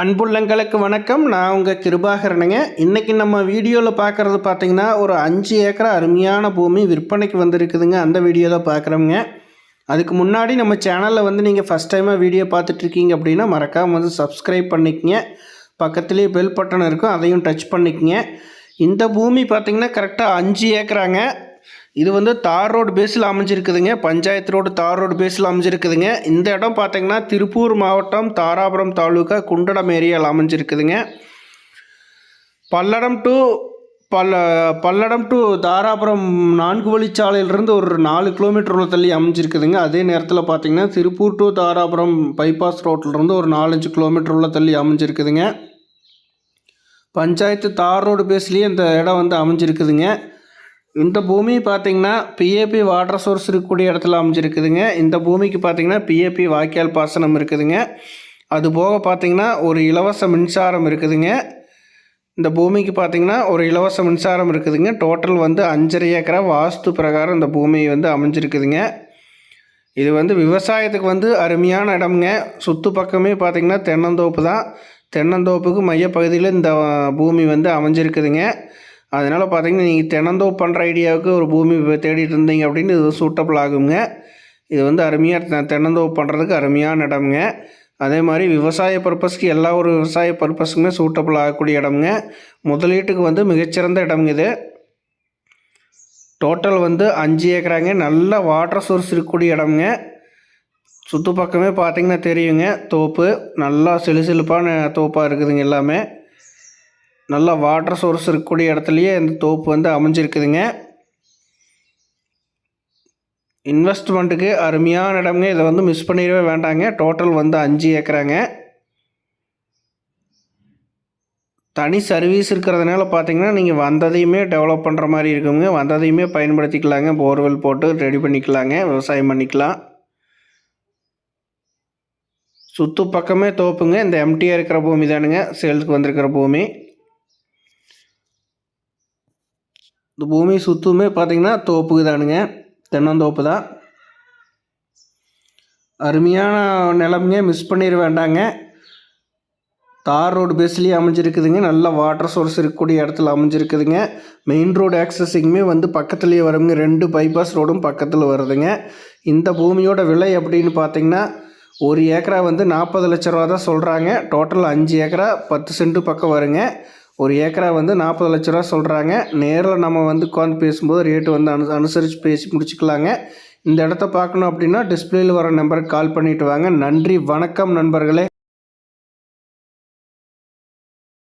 அன்புள்ளங்களுக்கு வணக்கம். நான் உங்கள் கிருபாகரனுங்க. இன்றைக்கி நம்ம வீடியோவில் பார்க்குறது பார்த்திங்கன்னா ஒரு 5 ஏக்கரா அருமையான பூமி விற்பனைக்கு வந்திருக்குதுங்க. அந்த வீடியோ தான் பார்க்குறோங்க. அதுக்கு முன்னாடி நம்ம சேனலில் வந்து நீங்கள் ஃபஸ்ட் டைமாக வீடியோ பார்த்துட்ருக்கீங்க அப்படின்னா மறக்காமல் வந்து சப்ஸ்கிரைப் பண்ணிக்கங்க. பக்கத்துலேயே பெல் பட்டன் இருக்கும், அதையும் டச் பண்ணிக்கங்க. இந்த பூமி பார்த்திங்கன்னா கரெக்டாக 5 ஏக்கராங்க. இது வந்து தார் ரோடு பேஸில் அமைஞ்சிருக்குதுங்க. பஞ்சாயத்து ரோடு தார் ரோடு பேஸில் அமைஞ்சிருக்குதுங்க. இந்த இடம் பார்த்திங்கன்னா திருப்பூர் மாவட்டம் தாராபுரம் தாலுகா குண்டடம் ஏரியாவில் அமைஞ்சிருக்குதுங்க. பல்லடம் டு தாராபுரம் 4 வழிச்சாலையிலிருந்து ஒரு 4 கிலோமீட்டர் தள்ளி அமைஞ்சிருக்குதுங்க. அதே நேரத்தில் பார்த்திங்கன்னா திருப்பூர் டு தாராபுரம் பைபாஸ் ரோட்டிலிருந்து ஒரு 4-5 கிலோமீட்டர் தள்ளி அமைஞ்சிருக்குதுங்க. பஞ்சாயத்து தார் ரோடு பேஸ்லேயே இந்த இடம் வந்து அமைஞ்சிருக்குதுங்க. இந்த பூமி பார்த்திங்கன்னா பிஏபி வாட்டர் சோர்ஸ் இருக்கக்கூடிய இடத்துல அமைஞ்சிருக்குதுங்க. இந்த பூமிக்கு பார்த்திங்கன்னா பிஏபி வாய்க்கால் பாசனம் இருக்குதுங்க. அது போக பார்த்திங்கன்னா ஒரு இலவச மின்சாரம் இருக்குதுங்க. இந்த பூமிக்கு பார்த்திங்கன்னா ஒரு இலவச மின்சாரம் இருக்குதுங்க. டோட்டல் வந்து 5.5 ஏக்கரா வாஸ்து பிரகாரம் இந்த பூமி வந்து அமைஞ்சிருக்குதுங்க. இது வந்து விவசாயத்துக்கு வந்து அருமையான இடம்ங்க. சுற்று பக்கமே பார்த்திங்கன்னா தென்னந்தோப்பு தான். தென்னந்தோப்புக்கு மையப்பகுதியில் இந்த பூமி வந்து அமைஞ்சிருக்குதுங்க. அதனால் பார்த்திங்கன்னா நீங்கள் தென்னந்தோப்பு பண்ணுற ஐடியாவுக்கு ஒரு பூமி தேடிட்டு இருந்தீங்க அப்படின்னு இது சூட்டபிள் ஆகுங்க. இது வந்து அருமையாக தென்னந்தோப்பு பண்ணுறதுக்கு அருமையான இடம்ங்க. அதே மாதிரி விவசாய பர்பஸ்க்கு எல்லா ஒரு விவசாய பர்பஸுக்குமே சூட்டபிள் ஆகக்கூடிய இடம்ங்க. முதலீட்டுக்கு வந்து மிகச்சிறந்த இடம்ங்க இது. டோட்டல் வந்து 5 ஏக்கராங்க. நல்ல வாட்டர் சோர்ஸ் இருக்கக்கூடிய இடம்ங்க. சுற்று பக்கமே பார்த்திங்கன்னா தெரியுங்க. தோப்பு நல்லா செழிப்பான தோப்பாக இருக்குதுங்க. எல்லாமே நல்லா வாட்டர் சோர்ஸ் இருக்கக்கூடிய இடத்துலையே இந்த தோப்பு வந்து அமைஞ்சிருக்குதுங்க. இன்வெஸ்ட்மெண்ட்டுக்கு அருமையான இடம்ங்க. இதை வந்து மிஸ் பண்ணிடவே வேண்டாங்க. டோட்டல் வந்து 5 ஏக்கராங்க. தனி சர்வீஸ் இருக்கிறதுனால பார்த்திங்கன்னா நீங்கள் வந்ததையுமே டெவலப் பண்ணுற மாதிரி இருக்குங்க. வந்ததையுமே பயன்படுத்திக்கலாங்க. போர்வெல் போட்டு ரெடி பண்ணிக்கலாங்க, விவசாயம் பண்ணிக்கலாம். சுற்று பக்கமே தோப்புங்க. இந்த எம்டியாக இருக்கிற பூமி தானுங்க சேல்ஸுக்கு வந்திருக்கிற பூமி. இந்த பூமி சுற்றுமே பார்த்திங்கன்னா தோப்புக்கு தானுங்க, தென்னந்தோப்பு தான். அருமையான நிலமுங்க, மிஸ் பண்ணிட வேண்டாங்க. தார் ரோடு பேஸ்லேயே அமைஞ்சிருக்குதுங்க. நல்ல வாட்டர் சோர்ஸ் இருக்கக்கூடிய இடத்துல அமைஞ்சிருக்குதுங்க. மெயின் ரோடு ஆக்சஸிங்குமே வந்து பக்கத்துலேயே வருங்க. 2 பைபாஸ் ரோடும் பக்கத்தில் வருதுங்க. இந்த பூமியோட விலை அப்படின்னு பார்த்திங்கன்னா ஒரு ஏக்கரா வந்து 40 லட்ச ரூபா தான் சொல்கிறாங்க. டோட்டல் 5 ஏக்கரா 10 சென்ட் பக்கம் வருங்க. ஒரு ஏக்கரா வந்து 40 லட்ச ரூபா சொல்கிறாங்க. நேரில் நம்ம வந்து உட்காந்து பேசும்போது ரேட்டு வந்து அனுசரித்து பேசி முடிச்சுக்கலாங்க. இந்த இடத்த பார்க்கணும் அப்படின்னா டிஸ்பிளேயில் வர நம்பருக்கு கால் பண்ணிவிட்டு வாங்க. நன்றி, வணக்கம் நண்பர்களே.